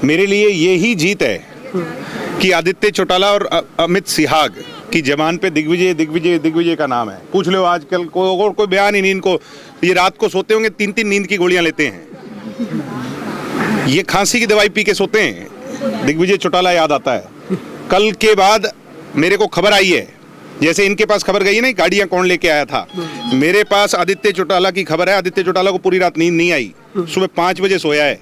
मेरे लिए ये ही जीत है कि आदित्य चौटाला और अमित सिहाग की जबान पे दिग्विजय दिग्विजय दिग्विजय का नाम है। पूछ लो आजकल को और कोई बयान ही नहीं इनको। ये रात को सोते होंगे 3-3 नींद की गोलियां लेते हैं, ये खांसी की दवाई पी के सोते हैं। दिग्विजय चौटाला याद आता है। कल के बाद मेरे को खबर आई है, जैसे इनके पास खबर गई ना गाड़ियां कौन लेके आया था, मेरे पास आदित्य चौटाला की खबर है। आदित्य चौटाला को पूरी रात नींद नहीं आई, सुबह 5 बजे सोया है।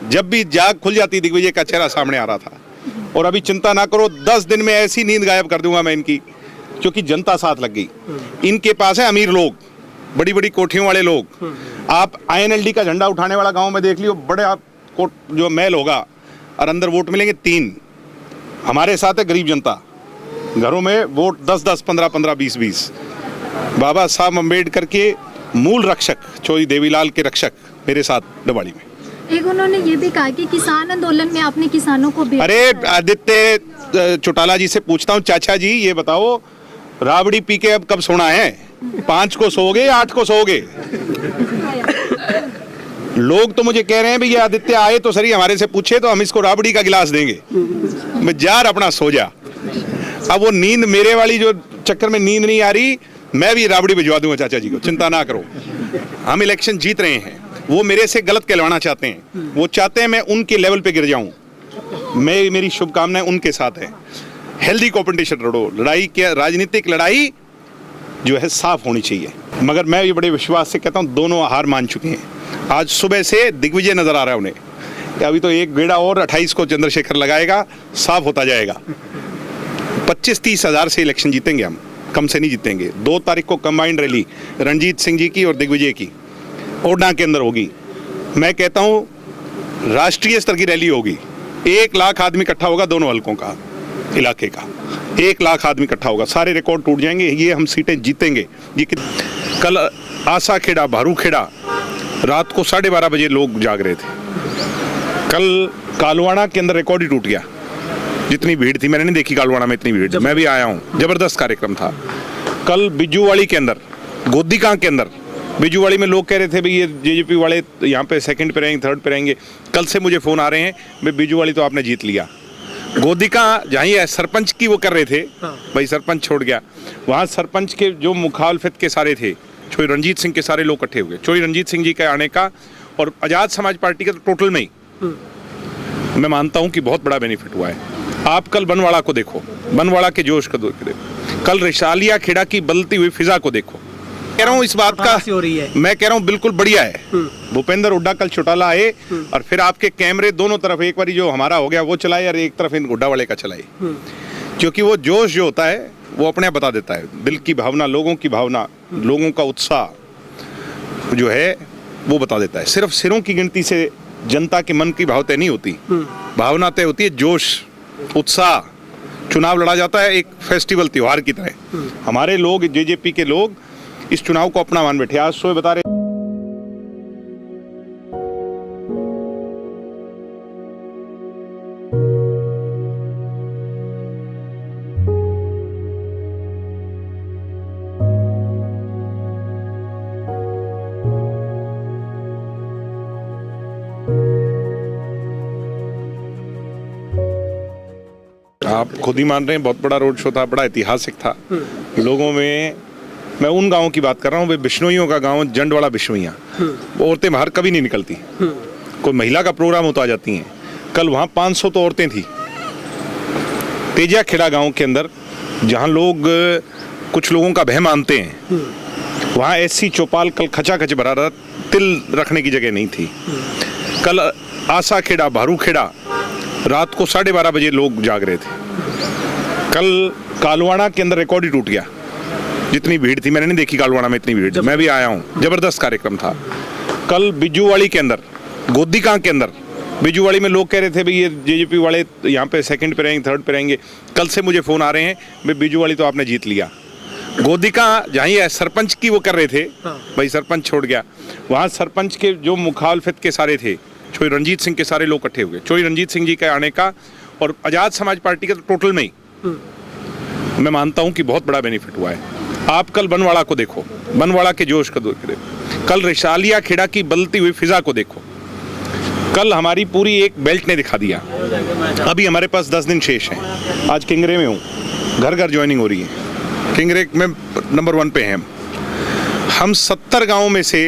जब भी जाग खुल जाती दिग्विजय का चेहरा सामने आ रहा था। और अभी चिंता ना करो, 10 दिन में ऐसी नींद गायब कर दूंगा मैं इनकी, क्योंकि जनता साथ लग गई। इनके पास है अमीर लोग, बड़ी बड़ी कोठियों वाले लोग। आप INLD का झंडा उठाने वाला गांव में देख लियो, बड़े आप जो महल होगा और अंदर वोट मिलेंगे 3। हमारे साथ है गरीब जनता, घरों में वोट 10-10, 15-15, 20-20। बाबा साहब अम्बेडकर के मूल रक्षक चौधरी देवीलाल के रक्षक मेरे साथ डबाड़ी में। एक उन्होंने ये भी कहा कि किसान आंदोलन में आपने किसानों को अरे आदित्य चौटाला जी से पूछता हूँ, चाचा जी ये बताओ, राबड़ी पी के अब कब सोना है? 5 को सोओगे या 8 को सोओगे? लोग तो मुझे कह रहे हैं भैया आदित्य आए तो सही, हमारे से पूछे तो हम इसको राबड़ी का गिलास देंगे। मैं जार अपना सो जा। अब वो नींद मेरे वाली जो चक्कर में नींद नहीं आ रही, मैं भी राबड़ी भिजवा दूंगा चाचा जी को, चिंता ना करो। हम इलेक्शन जीत रहे हैं, वो मेरे से गलत कहलवाना चाहते हैं। वो चाहते हैं मैं उनके लेवल पे गिर जाऊं। मेरी शुभकामनाएं उनके साथ है। हेल्दी कॉम्पिटिशन लड़ो, लड़ाई क्या, राजनीतिक लड़ाई जो है साफ होनी चाहिए। मगर मैं ये बड़े विश्वास से कहता हूं, दोनों हार मान चुके हैं। आज सुबह से दिग्विजय नजर आ रहा है उन्हें कि अभी तो एक गेड़ा और 28 को चंद्रशेखर लगाएगा, साफ होता जाएगा। 25-30 हज़ार से इलेक्शन जीतेंगे हम, कम से नहीं जीतेंगे। 2 तारीख को कंबाइंड रैली रणजीत सिंह जी की और दिग्विजय की ओडा के अंदर होगी। मैं कहता हूं राष्ट्रीय स्तर की रैली होगी। 1 लाख आदमी इकट्ठा होगा, दोनों हलकों का, इलाके का 1 लाख आदमी इकट्ठा होगा। सारे रिकॉर्ड टूट जाएंगे, ये हम सीटें जीतेंगे। ये कल आसा खेड़ा, भारू खेड़ा, रात को 12:30 बजे लोग जाग रहे थे। कल कालवाड़ा के अंदर रिकॉर्ड ही टूट गया। जितनी भीड़ थी मैंने नहीं देखी कालवाड़ा में इतनी भीड़, मैं भी आया हूँ, जबरदस्त कार्यक्रम था। कल बिजूवाड़ी के अंदर, गोदीका के अंदर, बिजूवाड़ी में लोग कह रहे थे भाई ये JJP वाले यहाँ पे 2nd पे रहेंगे, 3rd पे रहेंगे। कल से मुझे फोन आ रहे हैं भाई बिजूवाड़ी तो आपने जीत लिया। गोदीका जहाँ ही सरपंच की वो कर रहे थे, भाई सरपंच छोड़ गया, वहाँ सरपंच के जो मुखालफत के सारे थे, चौधरी रणजीत सिंह के सारे लोग इकट्ठे हुए। चौधरी रणजीत सिंह जी के आने का और आज़ाद समाज पार्टी का तो टोटल में ही मैं मानता हूँ कि बहुत बड़ा बेनिफिट हुआ है। आप कल बनवाड़ा को देखो, बनवाड़ा के जोश को देखो, कल रिशालिया खेड़ा की बदलती हुई फिजा को देखो। कह रहा हूँ इस बात का हो रही है, मैं कह रहा हूँ बिल्कुल बढ़िया है। भूपेंद्र हुड्डा कल चौटाला आए और फिर आपके कैमरे दोनों तरफ, एक बारी जो हमारा हो गया वो चलाए और एक तरफ इन हुड्डा वाले का चलाए, क्योंकि वो जोश जो होता है वो अपने आप बता देता है। दिल की भावना, लोगों की भावना, लोगों का उत्साह जो है वो बता देता है। सिर्फ सिरों की गिनती से जनता के मन की भाव तय नहीं होती, भावना तय होती है, जोश, उत्साह। चुनाव लड़ा जाता है एक फेस्टिवल, त्योहार की तरह। हमारे लोग, JJP के लोग इस चुनाव को अपना मान बैठे। आज सुबह बता रहे आप खुद ही मान रहे हैं, बहुत बड़ा रोड शो था, बड़ा ऐतिहासिक था। लोगों में, मैं उन गांवों की बात कर रहा हूँ, वे बिश्नोइयों का गांव, जंड वाला बिश्नोइयाँ, औरतें बाहर कभी नहीं निकलती। कोई महिला का प्रोग्राम होता आ जाती हैं। कल वहाँ 500 तो औरतें थी। तेजा खेड़ा गांव के अंदर, जहाँ लोग, कुछ लोगों का भय मानते हैं, वहाँ ऐसी चौपाल कल खचाखच भरा रहा, तिल रखने की जगह नहीं थी। कल आसा खेड़ा, भारू खेड़ा, रात को 12:30 बजे लोग जाग रहे थे। कल कालवाड़ा के अंदर रिकॉर्ड ही टूट गया। जितनी भीड़ थी मैंने नहीं देखी कालवाड़ा में इतनी भीड़, मैं भी आया हूँ, जबरदस्त कार्यक्रम था। कल बिजूवाड़ी के अंदर, गोदीका के अंदर, बिजूवाड़ी में लोग कह रहे थे भाई ये JJP वाले यहाँ पे 2nd पे रहेंगे, 3rd पे रहेंगे। कल से मुझे फोन आ रहे हैं भाई बिजूवाड़ी तो आपने जीत लिया। गोदीका जहाँ ही सरपंच की वो कर रहे थे, भाई सरपंच छोड़ गया, वहाँ सरपंच के जो मुखालफत के सारे थे, चौधरी रणजीत सिंह के सारे लोग इकट्ठे हुए। चौधरी रणजीत सिंह जी के आने का और आज़ाद समाज पार्टी का तो टोटल में ही मैं मानता हूँ कि बहुत बड़ा बेनिफिट हुआ है। आप कल बनवाड़ा को देखो, बनवाड़ा के जोश को देखो, कल रिशालिया खेड़ा की बदलती हुई फिजा को देखो। कल हमारी पूरी एक बेल्ट ने दिखा दिया। अभी हमारे पास 10 दिन शेष हैं। आज किंगरे में हूँ, घर घर ज्वाइनिंग हो रही है। किंगरे में नंबर 1 पे हैं हम 70 गाँव में से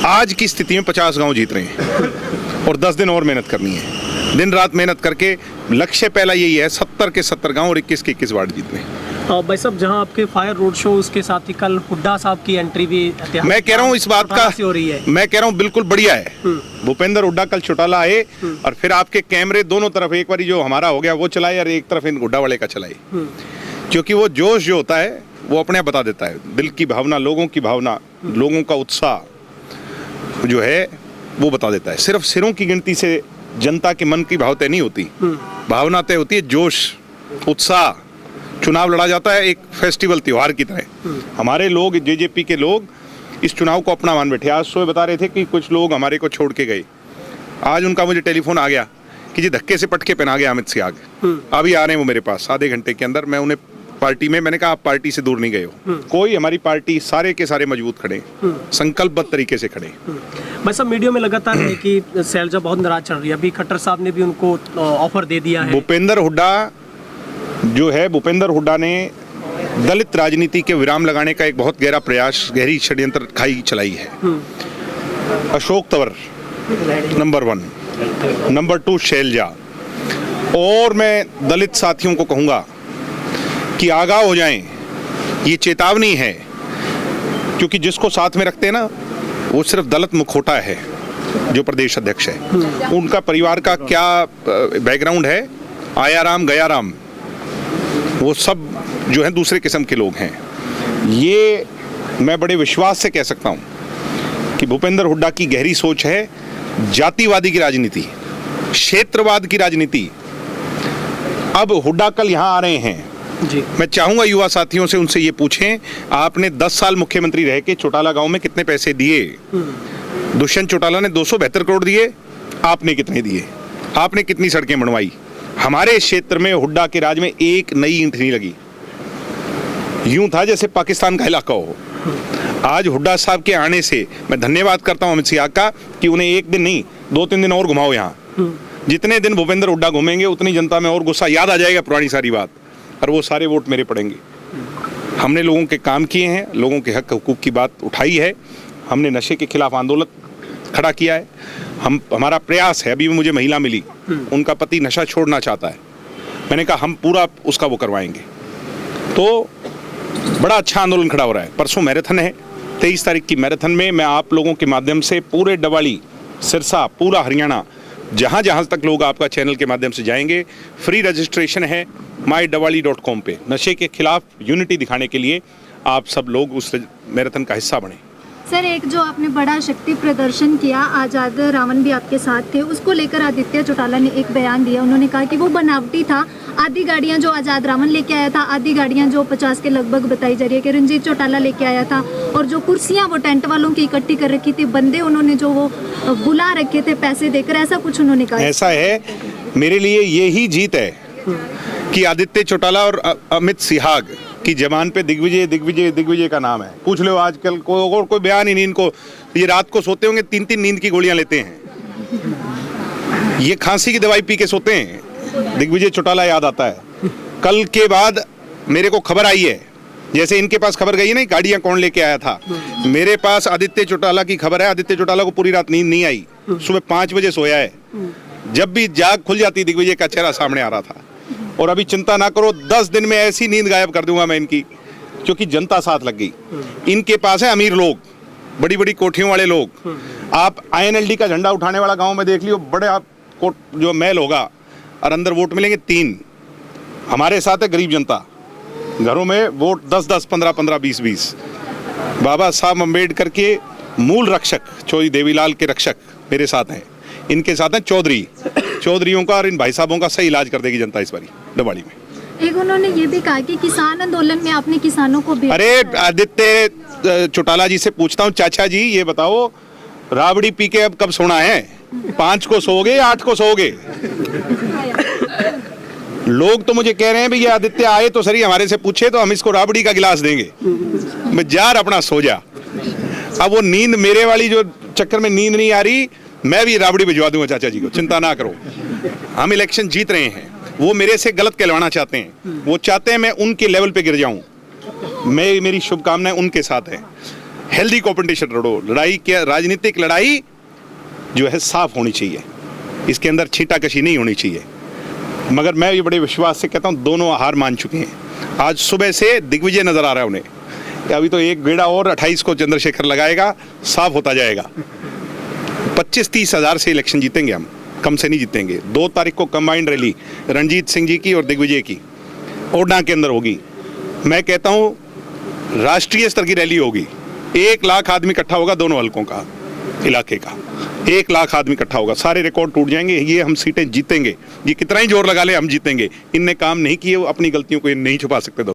आज की स्थिति में 50 गाँव जीत रहे हैं और 10 दिन और मेहनत करनी है। दिन रात मेहनत करके लक्ष्य पहला यही है, 70 के 70 गांव और 21 के 21 वार्ड जीतने। भाई साहब, जहां आपके फायर रोड शो, उसके साथ ही कल हुड्डा साहब की एंट्री भी मैं कह रहा हूं इस बात का हो रही है। मैं कह रहा हूं बिल्कुल बढ़िया है। भूपेंद्र हुड्डा कल चौटाला आए और फिर आपके कैमरे दोनों तरफ, एक बारी जो हमारा हो गया वो चलाए और एक तरफ इन हुड्डा वाले का चलाए, क्योंकि वो जोश जो होता है वो अपने आप बता देता है। दिल की भावना, लोगों की भावना, लोगों का उत्साह जो है वो बता देता है। सिर्फ सिरों की गिनती से जनता के मन की भाव तय नहीं होती, भावना तय होती है। जोश, उत्साह, चुनाव लड़ा जाता है एक फेस्टिवल, त्योहार की तरह। हमारे लोग, जेजेपी के लोग इस चुनाव को अपना मान बैठे। आज सुबह बता रहे थे कि कुछ लोग हमारे को छोड़ के गए। आज उनका मुझे टेलीफोन आ गया कि जी धक्के से पटके पहना गया अमित सियाग। अभी आ रहे हैं वो मेरे पास आधे घंटे के अंदर। मैं उन्हें पार्टी में, मैंने कहा आप पार्टी से दूर नहीं गए हो। कोई, हमारी पार्टी सारे के सारे मजबूत खड़े, संकल्पबद्ध तरीके से खड़े। भाई साहब, मीडिया में लगातार है कि शैलजा बहुत नाराज चल रही है। अभी खट्टर साहब ने भी उनको ऑफर दे दिया है। भूपेंद्र हुड्डा जो है, भूपेंद्र हुड्डा ने दलित राजनीति के विराम लगाने का एक बहुत गहरा प्रयास, गहरी षड्यंत्र खाई चलाई है। Ashok Tanwar number 1, number 2 Shailja. और मैं दलित साथियों को कहूंगा कि आगाह हो जाएं, ये चेतावनी है, क्योंकि जिसको साथ में रखते हैं ना वो सिर्फ दलित मुखोटा है जो प्रदेश अध्यक्ष है। उनका परिवार का क्या बैकग्राउंड है, आया राम गया राम, वो सब जो है दूसरे किस्म के लोग हैं। ये मैं बड़े विश्वास से कह सकता हूं कि भूपेंद्र हुड्डा की गहरी सोच है जातिवादी की राजनीति, क्षेत्रवाद की राजनीति। अब हुड्डा कल यहां आ रहे हैं जी। मैं चाहूंगा युवा साथियों से, उनसे ये पूछें, आपने 10 साल मुख्यमंत्री रह के चौटाला गांव में कितने पैसे दिए? दुष्यंत चौटाला ने 272 करोड़ दिए, आपने कितने दिए? आपने कितनी सड़कें बनवाई? हमारे क्षेत्र में हुड्डा के राज में एक नई ईंट नहीं लगी। यूं था जैसे पाकिस्तान का इलाका हो। आज हुड्डा साहब के आने से मैं धन्यवाद करता हूं अमित सियाग का कि उन्हें एक दिन नहीं 2-3 दिन और घुमाओ यहाँ। जितने दिन भूपेंद्र हुड्डा घूमेंगे उतनी जनता में और गुस्सा याद आ जाएगा पुरानी सारी बात, और वो सारे वोट मेरे पड़ेंगे। हमने लोगों के काम किए हैं, लोगों के हक हुकूक की बात उठाई है, हमने नशे के खिलाफ आंदोलन खड़ा किया है। हमारा प्रयास है, अभी भी मुझे महिला मिली, उनका पति नशा छोड़ना चाहता है, मैंने कहा हम पूरा उसका वो करवाएंगे। तो बड़ा अच्छा आंदोलन खड़ा हो रहा है। परसों मैराथन है, 23 तारीख की मैराथन में मैं आप लोगों के माध्यम से पूरे डवाली, सिरसा, पूरा हरियाणा, जहाँ जहाँ तक लोग आपका चैनल के माध्यम से जाएंगे, फ्री रजिस्ट्रेशन है mydawali.com पे। नशे के खिलाफ यूनिटी दिखाने के लिए आप सब लोग उस मैराथन का हिस्सा बने। सर, एक जो आपने बड़ा शक्ति प्रदर्शन किया, आज़ाद रावण भी आपके साथ थे, उसको लेकर आदित्य चौटाला ने एक बयान दिया। उन्होंने कहा कि वो बनावटी था। आधी गाड़ियां जो आज़ाद रावण लेके आया था, आधी गाड़ियां जो 50 के लगभग बताई जा रही है कि रंजीत चौटाला लेके आया था, और जो कुर्सियां वो टेंट वालों की इकट्ठी कर रखी थी, बंदे उन्होंने जो वो बुला रखे थे पैसे देकर, ऐसा कुछ उन्होंने कहा। ऐसा है, मेरे लिए यही जीत है कि आदित्य चौटाला और अमित सिहाग की जबान पे दिग्विजय दिग्विजय दिग्विजय का नाम है। पूछ लो आजकल और कोई बयान ही नहीं इनको। ये रात को सोते होंगे 3-3 नींद की गोलियां लेते हैं, ये खांसी की दवाई पी के सोते हैं। दिग्विजय चौटाला याद आता है। कल के बाद मेरे को खबर आई है, जैसे इनके पास खबर गई है ना गाड़ियां कौन लेके आया था, मेरे पास आदित्य चौटाला की खबर है। आदित्य चौटाला को पूरी रात नींद नहीं आई, सुबह 5 बजे सोया है। जब भी जाग खुल जाती दिग्विजय का चेहरा सामने आ रहा था। और अभी चिंता ना करो, 10 दिन में ऐसी नींद गायब कर दूंगा मैं इनकी, क्योंकि जनता साथ लग गई। इनके पास है अमीर लोग, बड़ी बड़ी कोठियों वाले लोग। आप INLD का झंडा उठाने वाला गांव में देख लियो, बड़े आप जो महल होगा और अंदर वोट मिलेंगे 3। हमारे साथ है गरीब जनता, घरों में वोट 10-10, 15-15, 20-20। बाबा साहब अम्बेडकर के मूल रक्षक चौधरी देवीलाल के रक्षक मेरे साथ हैं। इनके साथ हैं चौधरियों का, और इन भाई साहबों का सही इलाज कर देगी जनता इस बारी डवाली में। एक उन्होंने ये भी कहा कि किसान आंदोलन में आपने किसानों को भी। अरे आदित्य चौटाला जी से पूछता हूँ, चाचा जी ये बताओ, राबड़ी पी के अब कब सोना है? 5 को सोओगे या 8 को सोओगे? लोग तो मुझे कह रहे हैं भैया आदित्य आए तो सही, हमारे से पूछे तो हम इसको राबड़ी का गिलास देंगे। मैं यार अपना सो जा। अब वो नींद मेरे वाली जो चक्कर में नींद नहीं आ रही, मैं भी राबड़ी भिजवा दूंगा चाचा जी को, चिंता ना करो। हम इलेक्शन जीत रहे हैं, वो मेरे से गलत कहलवाना चाहते हैं, वो चाहते हैं मैं उनके लेवल पे गिर जाऊं। मेरी शुभकामनाएं उनके साथ है। हेल्दी कॉम्पिटिशन लड़ो, लड़ाई क्या, राजनीतिक लड़ाई जो है साफ होनी चाहिए, इसके अंदर छींटाकशी नहीं होनी चाहिए। मगर मैं ये बड़े विश्वास से कहता हूँ दोनों हार मान चुके हैं। आज सुबह से दिग्विजय नजर आ रहा है उन्हें, अभी तो एक गेड़ा और 28 को चंद्रशेखर लगाएगा, साफ होता जाएगा। 25-30 हज़ार से इलेक्शन जीतेंगे हम, कम से नहीं जीतेंगे। 2 तारीख को कंबाइंड रैली रणजीत सिंह जी की और दिग्विजय की ओडा के अंदर होगी। मैं कहता हूँ राष्ट्रीय स्तर की रैली होगी, 1 लाख आदमी इकट्ठा होगा दोनों हलकों का, इलाके का 1 लाख आदमी इकट्ठा होगा, सारे रिकॉर्ड टूट जाएंगे। ये हम सीटें जीतेंगे, ये कितना ही जोर लगा ले हम जीतेंगे। इनने काम नहीं किए, वो अपनी गलतियों को नहीं छुपा सकते।